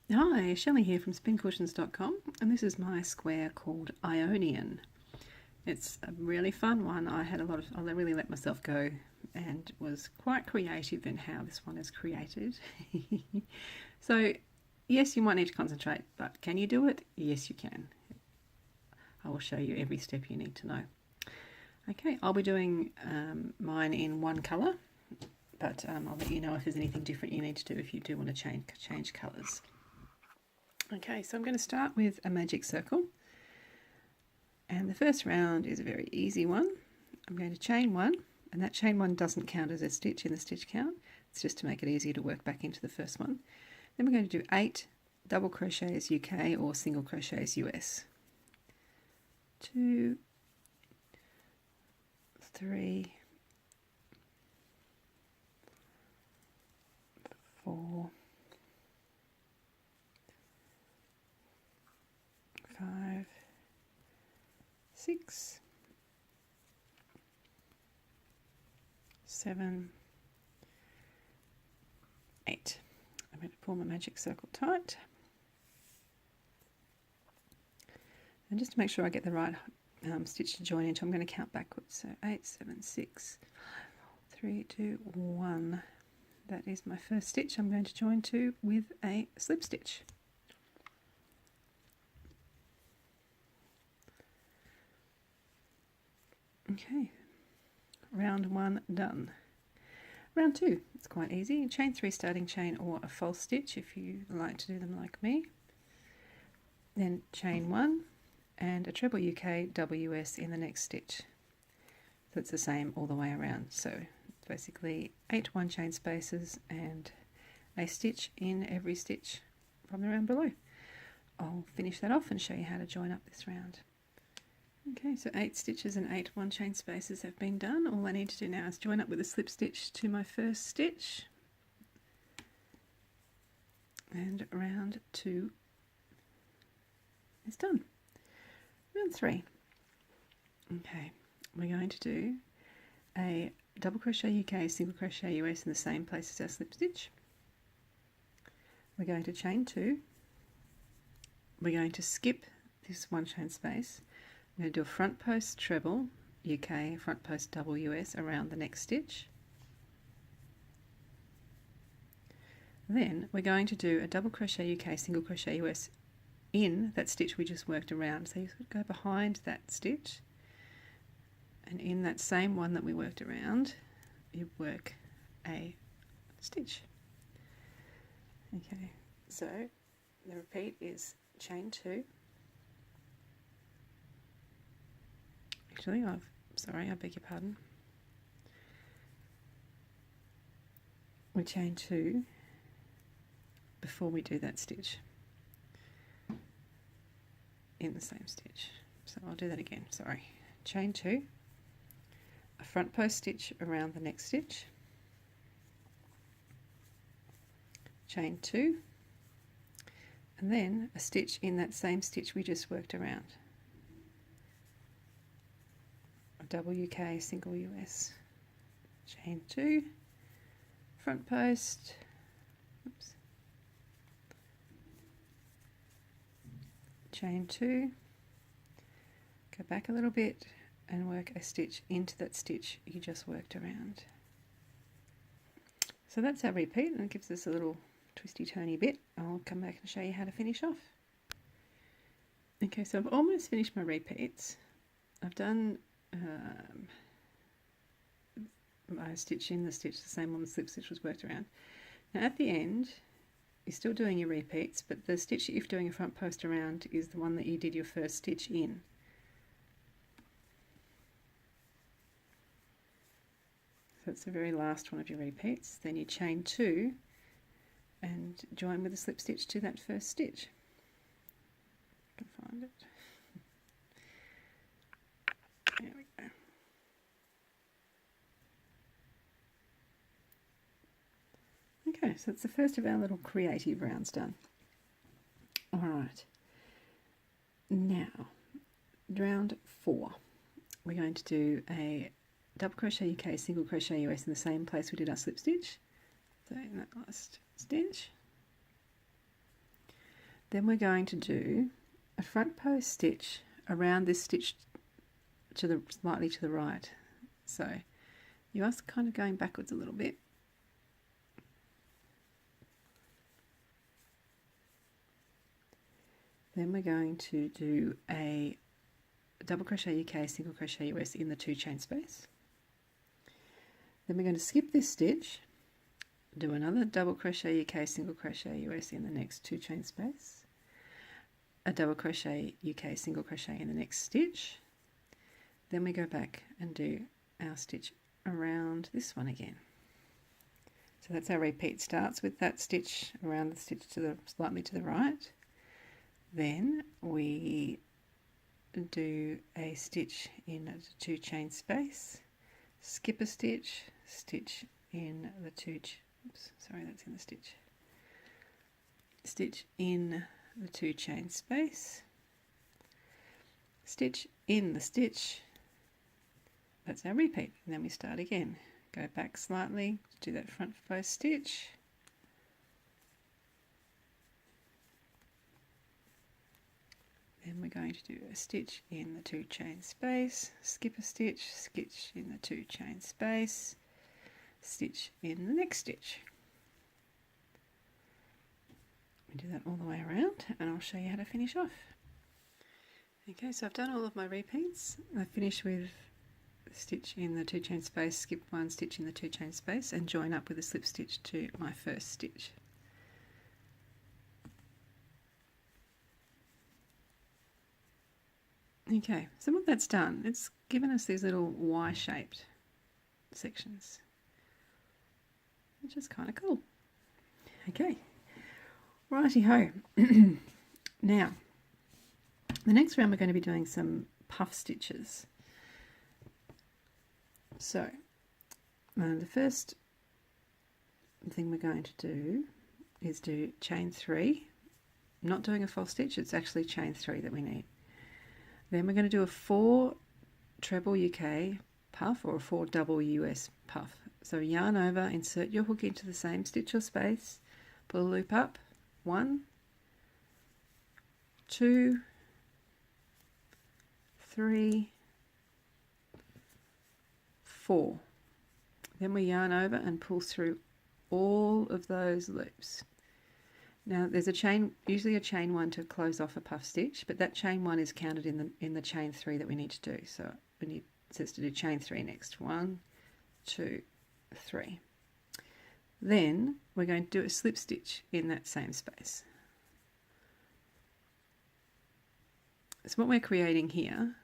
Hi, Shelley here from spincushions.com, and this is my square called Ionian. It's a really fun one. I really let myself go and was quite creative in how this one is created. So yes, you might need to concentrate, but can you do it? Yes, you can. I will show you every step you need to know. Okay, I'll be doing mine in one colour, but I'll let you know if there's anything different you need to do if you do want to change colours. Okay, so I'm going to start with a magic circle, and the first round is a very easy one. I'm going to chain one, and that chain one doesn't count as a stitch in the stitch count. It's just to make it easier to work back into the first one. Then we're going to do 8 double crochets UK or single crochets US. 2, 3, 4, 5, 6, 7, 8. I'm going to pull my magic circle tight. And just to make sure I get the right stitch to join into, I'm going to count backwards. So 8, 7, 6, 5, 4, 3, 2, 1. That is my first stitch I'm going to join to with a slip stitch. Okay, round 1 done. Round 2, it's quite easy. Chain 3 starting chain or a false stitch if you like to do them like me. Then chain 1 and a treble UK WS in the next stitch. So it's the same all the way around. So basically 8 one chain spaces and a stitch in every stitch from the round below. I'll finish that off and show you how to join up this round. Okay, so 8 stitches and 8 one chain spaces have been done. All I need to do now is join up with a slip stitch to my first stitch, and round 2 is done. Round 3. Okay, we're going to do a double crochet UK, single crochet US in the same place as our slip stitch. We're going to chain 2. We're going to skip this one chain space. I'm going to do a front post treble UK, front post double US around the next stitch. Then we're going to do a double crochet UK, single crochet US in that stitch we just worked around. So you go behind that stitch, and in that same one that we worked around, you work a stitch. Okay, so the repeat is chain 2. Actually, I beg your pardon. We chain 2 before we do that stitch in the same stitch. So I'll do that again, sorry. Chain 2, a front post stitch around the next stitch, chain 2, and then a stitch in that same stitch we just worked around. Double UK, single US, chain 2, front post, oops, chain 2, go back a little bit and work a stitch into that stitch you just worked around. So that's our repeat, and it gives us a little twisty turny bit. I'll come back and show you how to finish off. Okay, so I've almost finished my repeats. I've done my stitch in the stitch, the same one the slip stitch was worked around. Now at the end, you're still doing your repeats, but the stitch that you're doing a front post around is the one that you did your first stitch in. So it's the very last one of your repeats. Then you chain 2 and join with a slip stitch to that first stitch. I can find it. There we go. Okay, so it's the first of our little creative rounds done. Alright, now round 4. We're going to do a double crochet UK, single crochet US in the same place we did our slip stitch. So in that last stitch, Then we're going to do a front post stitch around this stitch to the slightly to the right. So you are kind of going backwards a little bit. Then we're going to do a double crochet UK, single crochet US in the 2 chain space. Then we're going to skip this stitch, do another double crochet UK, single crochet US in the next 2 chain space, a double crochet UK, single crochet in the next stitch. Then we go back and do our stitch around this one again. So that's our repeat. Starts with that stitch around the stitch to the slightly to the right. Then we do a stitch in a 2 chain space, skip a stitch, stitch in the 2, oops, sorry, that's in the stitch, stitch in the 2 chain space, stitch in the stitch, that's our repeat, and then we start again. Go back slightly, do that front post stitch, then we're going to do a stitch in the 2 chain space, skip a stitch, stitch in the 2 chain space, stitch in the next stitch. We do that all the way around and I'll show you how to finish off. Okay, so I've done all of my repeats. I finish with stitch in the 2 chain space, skip 1, stitch in the 2 chain space and join up with a slip stitch to my first stitch. Okay, so what that's done, it's given us these little Y-shaped sections, which is kind of cool. Okay, righty-ho. Now, the next round we're going to be doing some puff stitches. So, the first thing we're going to do is do chain 3. I'm not doing a false stitch, it's actually chain 3 that we need. Then we're going to do a 4 treble UK puff or a 4 double US puff. So yarn over, insert your hook into the same stitch or space, pull a loop up, 1, 2, 3, 4. Then we yarn over and pull through all of those loops. Now there's a chain, usually a chain 1 to close off a puff stitch, but that chain 1 is counted in the chain 3 that we need to do. So it says to do chain 3 next. 1, 2, 3. Then we're going to do a slip stitch in that same space. So what we're creating here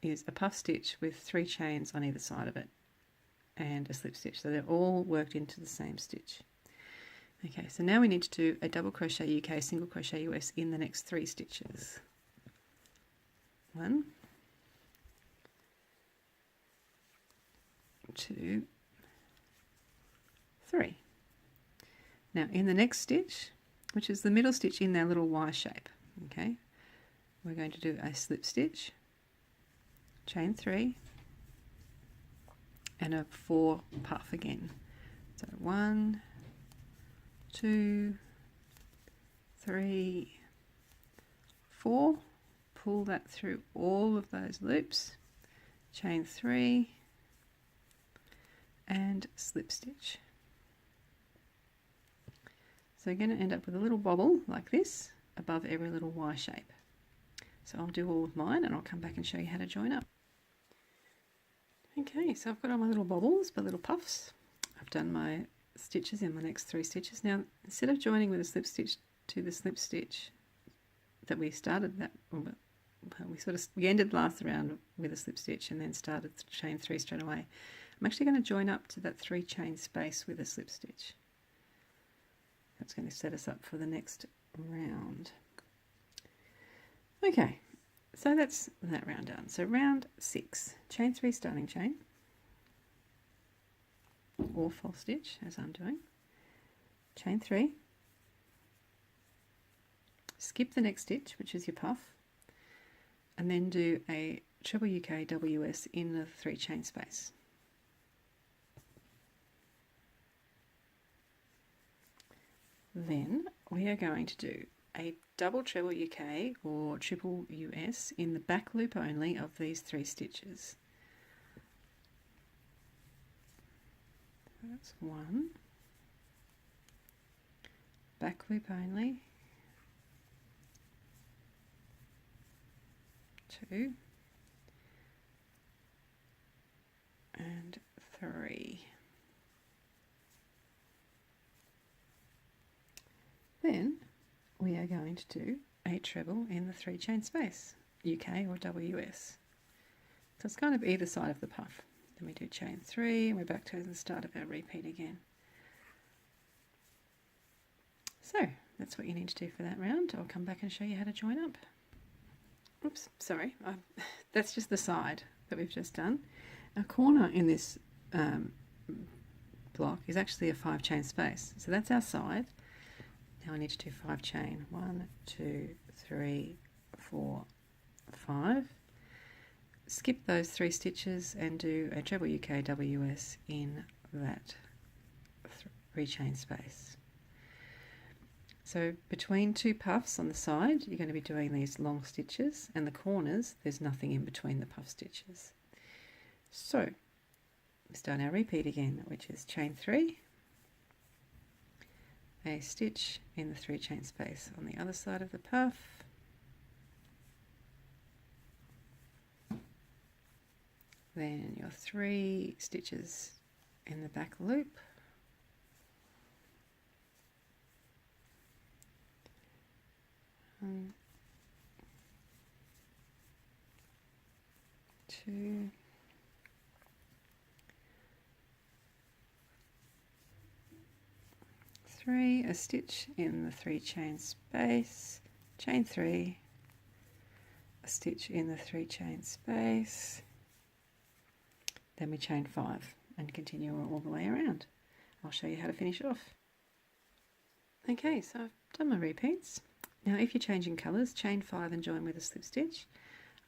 is a puff stitch with 3 chains on either side of it and a slip stitch. So they're all worked into the same stitch. Okay, so now we need to do a double crochet UK, single crochet US in the next 3 stitches. 1, 2, 3. Now in the next stitch, which is the middle stitch in their little Y shape, okay, we're going to do a slip stitch, chain 3, and a 4 puff again. So 1, 2, 3, 4, pull that through all of those loops, chain 3 and slip stitch. So you're going to end up with a little bobble like this above every little Y shape. So I'll do all of mine and I'll come back and show you how to join up. Okay, so I've got all my little bobbles, my little puffs. I've done my stitches in the next 3 stitches. Now instead of joining with a slip stitch to the slip stitch that we started that, we ended last round with a slip stitch and then started chain 3 straight away. I'm actually going to join up to that 3 chain space with a slip stitch. That's going to set us up for the next round. Okay, so that's that round done. So round 6, chain 3 starting chain, or false stitch as I'm doing, chain 3, skip the next stitch which is your puff, and then do a treble UK double US in the 3 chain space. Then we are going to do a double treble UK or triple US in the back loop only of these 3 stitches. That's 1, back loop only, 2, and 3. Then we are going to do a treble in the 3 chain space, UK or WS. So it's kind of either side of the puff. Then we do chain 3 and we're back to the start of our repeat again. So that's what you need to do for that round. I'll come back and show you how to join up. Oops, sorry, that's just the side that we've just done. Our corner in this block is actually a 5 chain space. So that's our side. Now I need to do 5 chain. 1, 2, 3, 4, 5. Skip those 3 stitches and do a treble UK WS in that 3 chain space. So between 2 puffs on the side, you're going to be doing these long stitches, and the corners, there's nothing in between the puff stitches. So we start our repeat again, which is chain 3, a stitch in the 3 chain space on the other side of the puff, then your 3 stitches in the back loop, 1, 2, 3, a stitch in the 3 chain space, chain 3, a stitch in the 3 chain space, then we chain 5 and continue all the way around. I'll show you how to finish off. Okay, so I've done my repeats. Now if you're changing colours, chain 5 and join with a slip stitch.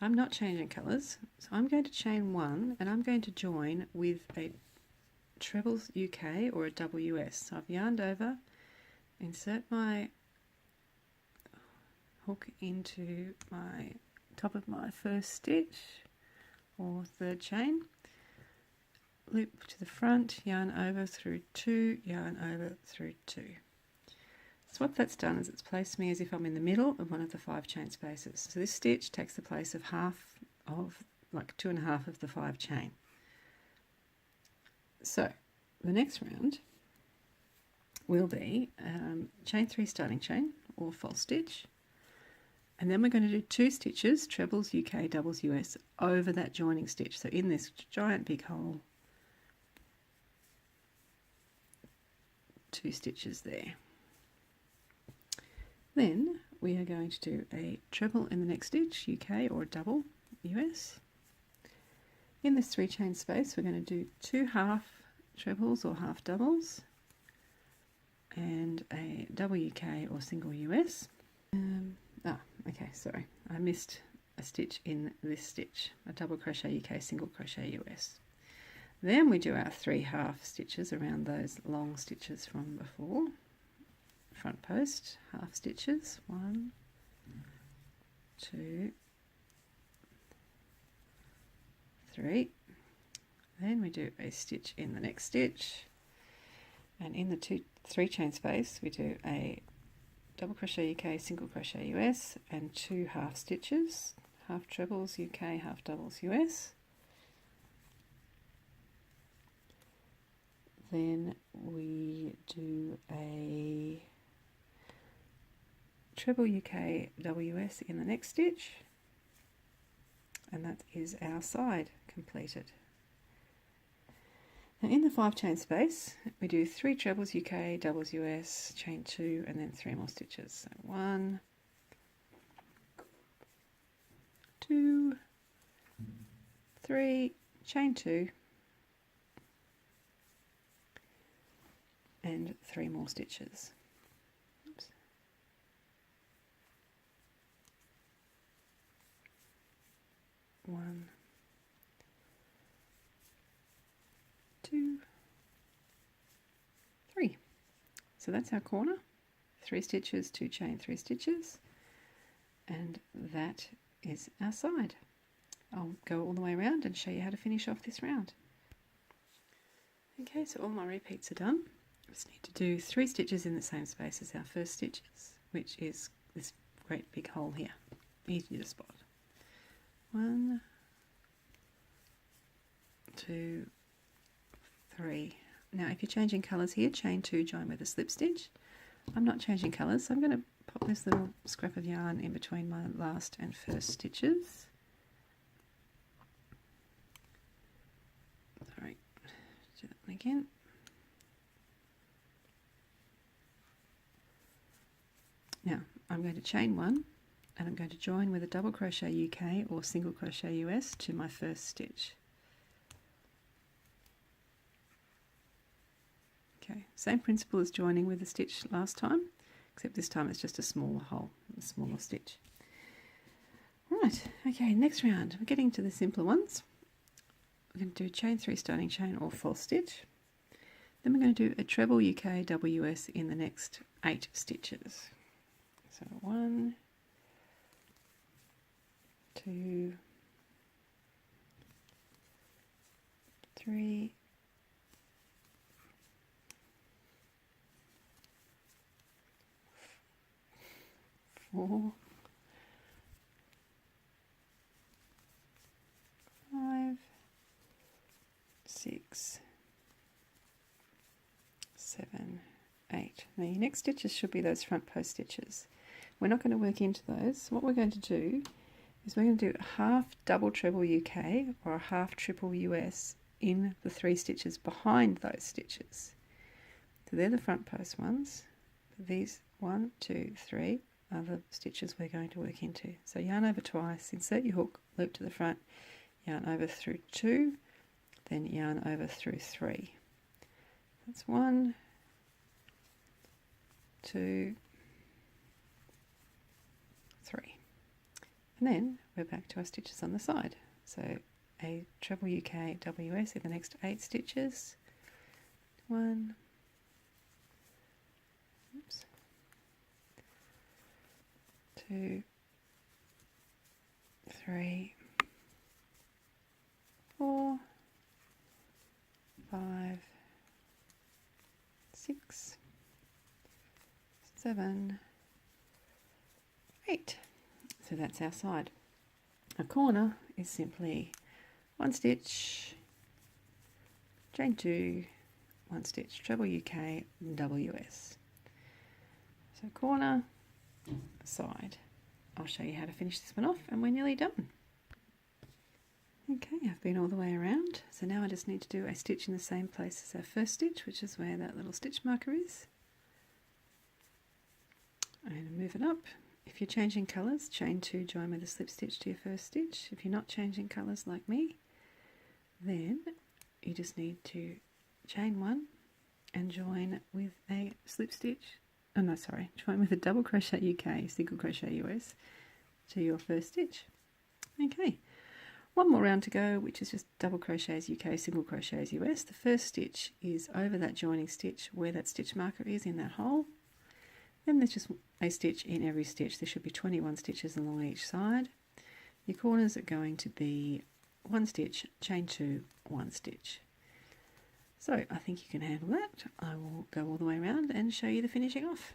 I'm not changing colours, so I'm going to chain 1 and I'm going to join with a trebles UK or a WS. So I've yarned over, insert my hook into my top of my first stitch or 3rd chain, loop to the front, yarn over through 2, yarn over through 2. So what that's done is it's placed me as if I'm in the middle of one of the 5 chain spaces. So this stitch takes the place of half of, like 2.5 of the 5 chain. So the next round will be chain 3 starting chain or false stitch, and then we're going to do 2 stitches, trebles UK, doubles US, over that joining stitch. So in this giant big hole, 2 stitches there. Then we are going to do a treble in the next stitch, UK or double US. In this 3 chain space we're going to do 2 half trebles or half doubles and a double UK or single US. Okay, sorry, I missed a stitch in this stitch, a double crochet UK, single crochet US. Then we do our 3 half stitches around those long stitches from before. Front post, half stitches, 1, 2, 3. Then we do a stitch in the next stitch, and in the 3 chain space we do a double crochet UK, single crochet US, and 2 half stitches, half trebles UK, half doubles US. Then we do a treble UK WS in the next stitch, and that is our side completed. Now in the 5 chain space we do 3 trebles UK, doubles US, chain 2, and then 3 more stitches. So 1, 2, 3, chain 2, and 3 more stitches. Oops. 1, 2, 3. So that's our corner. 3 stitches, 2 chain 3 stitches, and that is our side. I'll go all the way around and show you how to finish off this round. Okay, so all my repeats are done. I just need to do 3 stitches in the same space as our first stitches, which is this great big hole here, easy to spot. 1, 2, 3. Now if you're changing colours here, chain 2, join with a slip stitch. I'm not changing colours, so I'm going to pop this little scrap of yarn in between my last and first stitches. Sorry, do that one again. Now I'm going to chain 1 and I'm going to join with a double crochet UK or single crochet US to my first stitch. Okay, same principle as joining with the stitch last time, except this time it's just a smaller hole, a smaller stitch. Right, okay, next round, we're getting to the simpler ones. We're going to do chain 3 starting chain or false stitch. Then we're going to do a treble UK WS in the next 8 stitches. So 1, 2, 3, 4, 5, 6, 7, 8. Now your next stitches should be those front post stitches. We're not going to work into those. What we're going to do is we're going to do a half double treble UK or a half triple US in the 3 stitches behind those stitches. So they're the front post ones. These 1, 2, 3 are the stitches we're going to work into. So yarn over twice, insert your hook, loop to the front, yarn over through 2, then yarn over through 3. That's 1, 2, 3. And then we're back to our stitches on the side. So a treble UK WS in the next 8 stitches. 1, oops, 2, 3, 4, 5, 6, 7, 8. So that's our side. A corner is simply 1 stitch, chain 2, 1 stitch, treble UK, WS. So corner, side. I'll show you how to finish this one off and we're nearly done. Okay, I've been all the way around, so now I just need to do a stitch in the same place as our first stitch, which is where that little stitch marker is. I'm going to move it up. If you're changing colours, chain 2, join with a slip stitch to your first stitch. If you're not changing colours like me, then you just need to chain 1 and join with a slip stitch. Oh no, sorry, join with a double crochet UK, single crochet US to your first stitch. Okay, one more round to go, which is just double crochets UK, single crochets US. The first stitch is over that joining stitch where that stitch marker is in that hole. Then there's just a stitch in every stitch. There should be 21 stitches along each side. Your corners are going to be 1 stitch, chain 2, 1 stitch. So I think you can handle that. I will go all the way around and show you the finishing off.